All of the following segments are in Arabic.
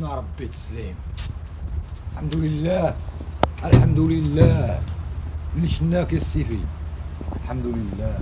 نعم ربي تسليم. الحمد لله الحمد لله اللي شناك يا السيفي. الحمد لله.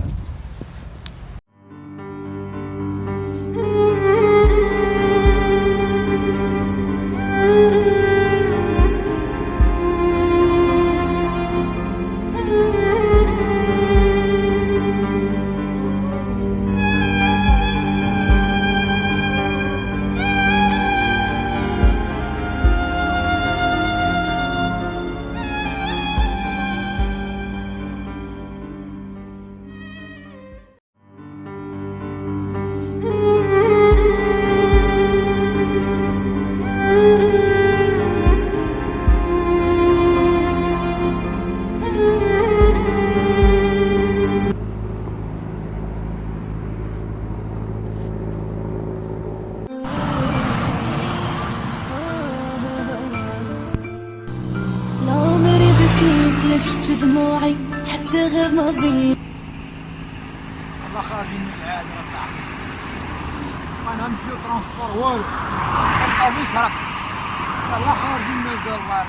شفت دموعي حتى غير ما بي. الله خارجين من العاد راه انا نمشيو ترونسبور والو الطوبيس راه الله خارجين من البلاد. الله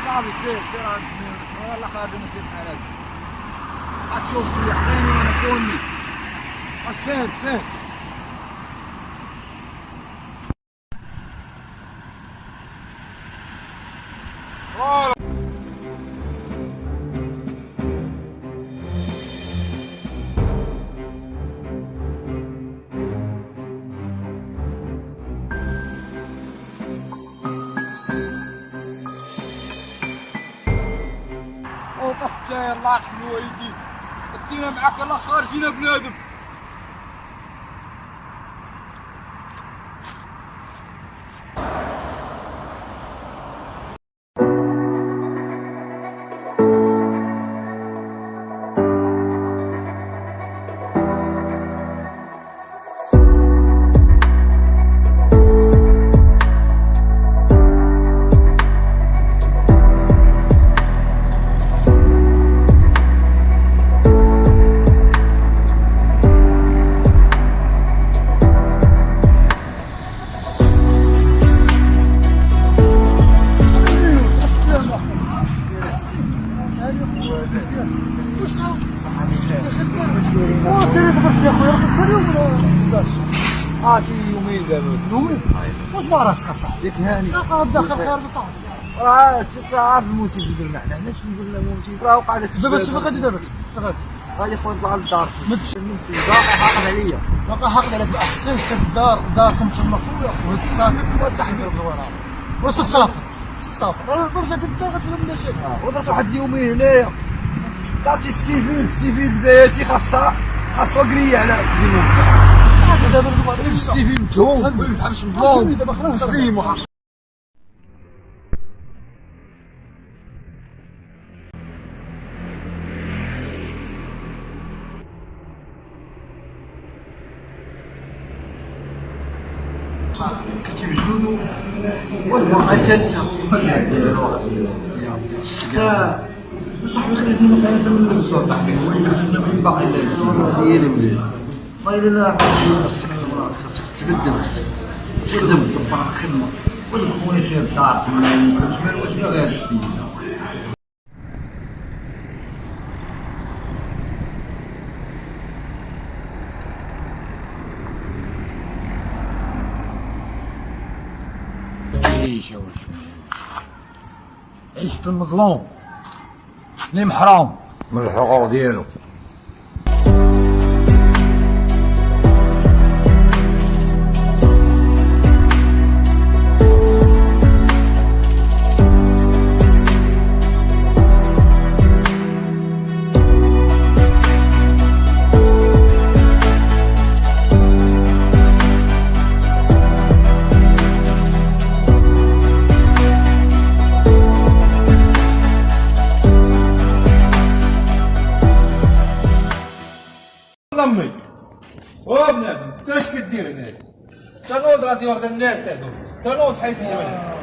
صافي سير الله خارجين من الحالات. غتشوف شويه عطيني وانا كوني سير سير. طفت الله يرحم الوالدين. دينا معاك الله خارجين بنادم. شي يومين قالوا يومين واش ما راسك اصاحبي؟ ياك هاني داخل خارج صاحبي. راه عارف الموتيف اللي درنا حنا شنو قلنا الموتيف راه وقع لك. دابا شنو غادي دابا؟ غادي خويا نطلع للدار. ما تمشي باقي حاقد عليا. باقي حاقد عليك. احسن سير داركم تما خويا وهز الساكن وتحمل الدوار. واش السافر؟ راه برجع تبدا غتفهم المشاكل. ودرت واحد اليومين هنايا عرفتي السيفيل بداياتي خاصها قريه على السيفيل. صافي دابا في السيفيل متهوم ما يفهمش البلان دابا خلاص سليم وحرش. كتجيب جدودو والواقع جات صاحبي خليني مثلا من الصوت تاعك وين باقي هي اللي وليت ما الا لا خاصك تبدل خاصك تخدم تدبر الخدمه ودخلوني في الدار في الجمال واش غير فيا. عيشت المظلوم اللي محروم من الحقوق ديالو. امي بنادم انت اش كدير هنايا؟ تنوض غادي يورد الناس هادو تنوض حيدي من هنا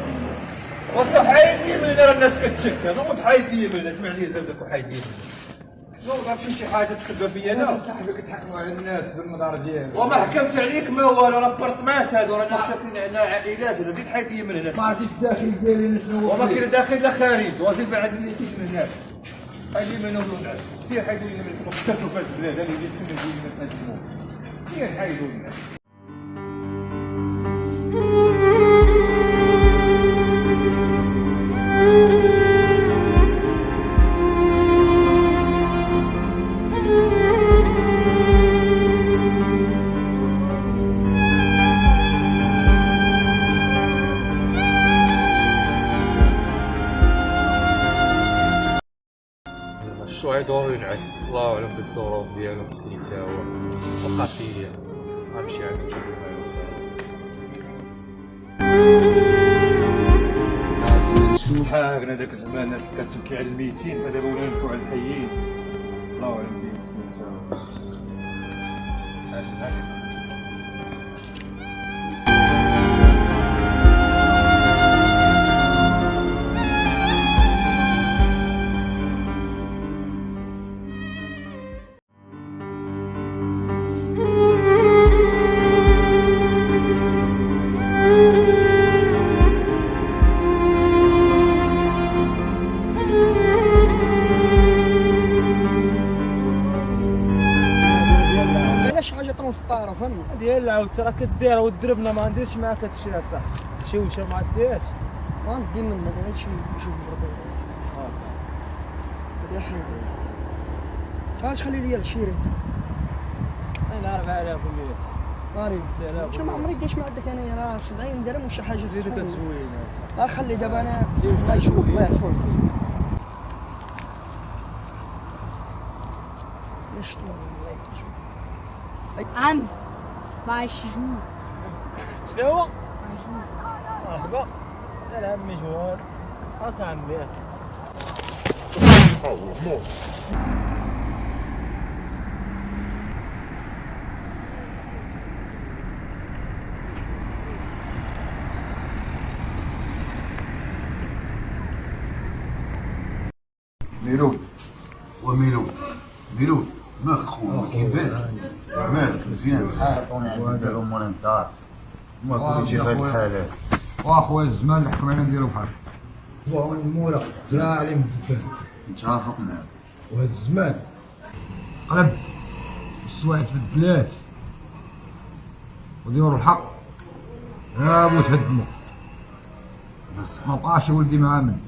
وانت حيدي من هنا. الناس كتشك نوض حيدي من هنا. اسمع لي زادك وحيدي من هنا. نوضع شي حاجه تسبب فيا انا. صاحبك تحكموا على الناس بالمدار ديالك. وما حكمت عليك ما والو، راه بارتماس هادو، راه ناس ساكنين هنا عائلات، هذا زيد حيدي من هنا. ما عرفتش الداخل ديالي شنو وما كاين داخل لا خارج، وزيد ما عندنيش من هناك. حيدي منهم الناس، سير حيدوا لي من تكتشفوا في البلاد هذه اللي تما تجيني ما تنجموا. سير حيدوا لنا. الشوعي دورو ينعس، الله اعلم بالظروف ديالو مسكين تا هو وقع فيا. غنمشي عندو نشوف معاه نشوف هاكنا داك الزمان الناس كتبكي على الميتين، ما دابا ولاو يبكوا على الحيين. الله اعلم بيه مسكين تا هو. عس مسطره فهمت ديال عاود ترى كدير ودربنا ما نديرش معاك هادشي اصاحبي شي وشه ما ديرش ما ندي منك هادشي يشوف جربي هادي حاجه علاش خلي لي الشيرين انا 4000 ونص غاري سلام شنو ما عمري ديت مع عندك انايا راه 70 درهم وشي حاجه زيد كتزوين خلي دابا انا الله يشوف الله يحفظ ليش الله يشوف عم باش جمهور شنو هو؟ مرحبا لا عمي جوار هاك عمي ميلو وميلو ما خويا كيفاش مالك مزيان صحيح عطوني عندي داروا مونيتار ما كلشي في هاد الحالات واخويا الزمان اللي حكمنا نديرو بحال هو المولى زرع عليه مدبر متفق معاك وهاد الزمان قلب السوايع تبدلات وديروا الحق هابو تهدموا بصح ما بقاش ولدي معاه من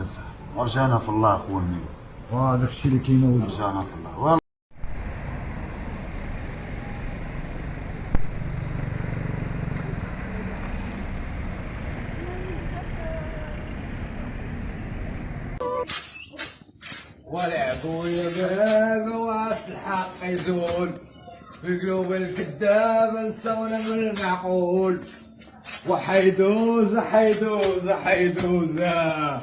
بصح ورجعنا في الله خويا ميلو وهذاك الشيء اللي كاين ولدي رجعنا في الله والله ولعبوا يا باب واش الحق يزول في قلوب الكذاب نسونا من المعقول وحيدوزة حيدوزة حيدوزة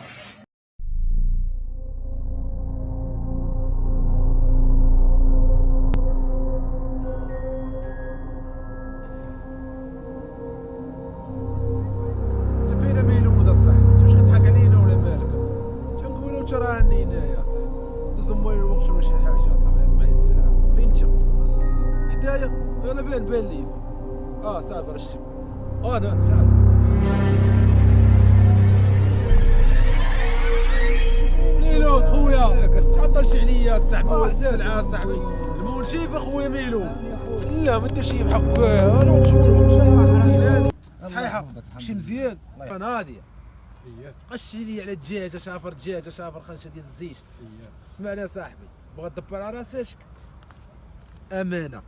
فينا ميلود الصاحبي انت واش كتضحك علينا ولا مالك اصاحبي شنو نقولوا انت راه هنينا يا صاحبي دوز مويل الوقت ولا شي حاجه اصاحبي اسمعي السلام فين انت حدايا انا بان لي صافي رشتي انا ان شاء الله ميلود خويا تعطلش عليا صاحبي والسلعه صاحبي المونشيف اخويا ميلود لا ما ديرش بحق انا وقت صحيحه شي مزيان ناضيه قش لي على الدجاجه شافر دجاجه شافر خنشه ديال الزيت اسمعني يا صاحبي بغا تدبر على راسك امانه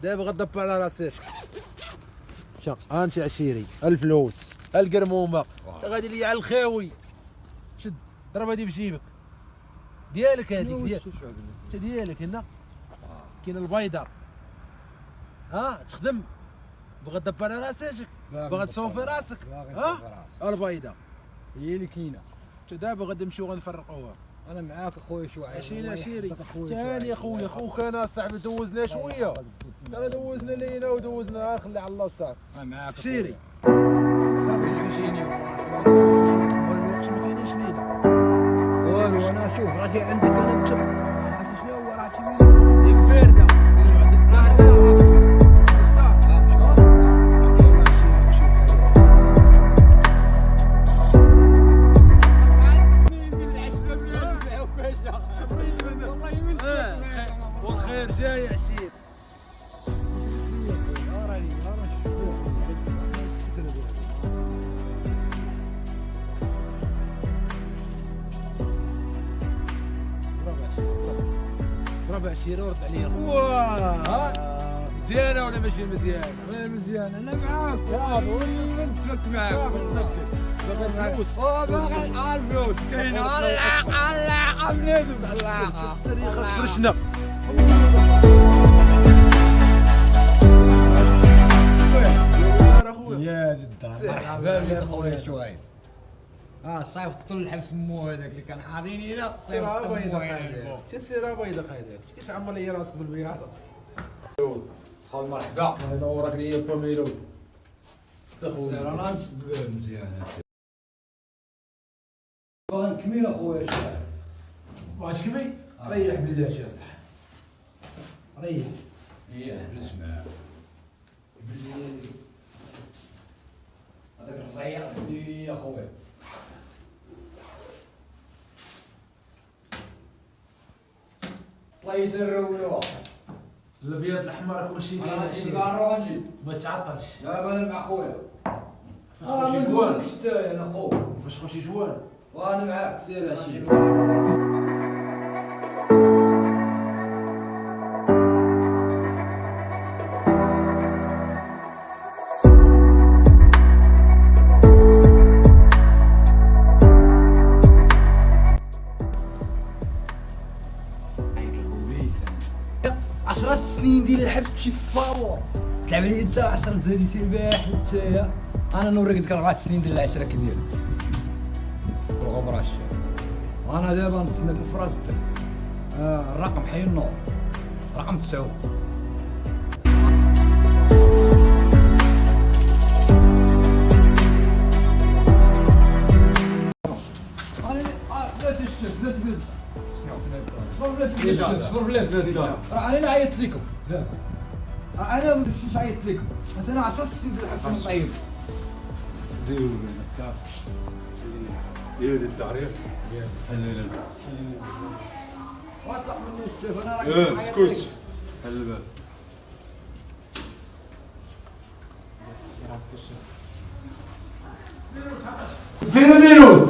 دابا غدبر على راسك شا انت عشيري الفلوس القرمومه انت غادي لي على الخاوي شد ضرب هادي بجيبك ديالك هذيك ديالك انت ديالك هنا كاين البيضه تخدم بغا تدبر على راسك باغا تصوفي راسك البيضه هي اللي كاينه انت دابا غادي نمشيو غنفرقوها انا معاك اخويا شويه عشيري ثاني اخويا خوك انا صاحبي دوزنا شويه انا دوزنا لينا ودوزنا خلي على الله صافي معاك عشيري ضرب لي عشيني والوقت ما كاينينش لينا والو انا شوف راجع عندك انا 24 ورد عليا خويا. مزيانه ولا ماشي مزيانه؟ غير مزيان انا معاك يابا نتفك معاك ونتفك. باغي الفلوس كاين الله بنادم السريخه تفرشنا. يا للدار مرحبا بك خويا شويه. صيفط الحبس مو هذاك اللي كان حاضيني هنا. سيرها بيضة قايدة، سيرها بيضة قايدة، كيش عمر لي راسك بالبياضة. خويا مرحبا الله ينورك ليا باميلو. استخوي. انا نسد مزيان. باغي نكمل اخويا شويه. واش كمي؟ ريح بلاش يا صح. ريح. نسمع. هذاك الريح ديري يا خويا. طيب الرولوه. الابيض الاحمر كل شيء انا شيء. راجل ما تعطلش. لا انا مع خويا. فاش خوشي جوان. شتاي انا خويا. فاش خوشي جوان. وانا معاك. سير هادشي. عشرة سنين ديال الحبس بشي فاور. تلعب لي انت 10 زاديتي البارح نتايا. انا نوريك ديك 4 سنين ديال العشره كبير. الغبره الشاب. وانا دابا نتسناك في راسك. الرقم حي النور. رقم 9. لا تشتت لا تقلس. انا عيطت لكم. لا انا ما بديتش عيطت لكم. انا 10 سنين في الحبس طيب. ديروا بينك يا دي التعريف حلل واطلق مني السيف انا راك اسكت حل الباب. فين ميلو؟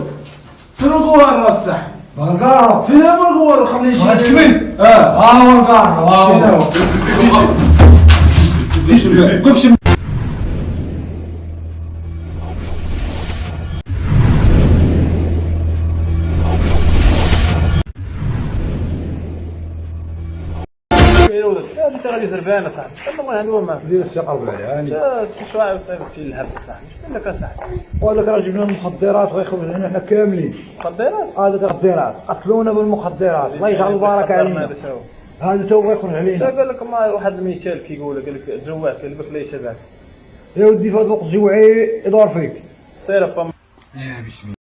شنو الغوار راس صح؟ بنقارب فين هو الغوار خليني نشوف. كمل. بنقارب وقف شم. انت غادي زربانه صاحبي. الله يهنيو معاك. دير الثقه بالعاني. سي شويه وصيفطتي للحبس صاحبي. شنو لك اصاحبي؟ وهذاك راه جبنا المخدرات ويخرج لنا حنا كاملين. مخدرات؟ هذاك المخدرات قتلونا بالمخدرات. الله يجعل البركه علينا. هذا تو غيخرج علينا. قال لك ما واحد المثال كيقول قال لك جواك قلبك لا يشبعك. يا ودي في هذا الوقت جوعي يدور فيك. سير با. يا بسم الله.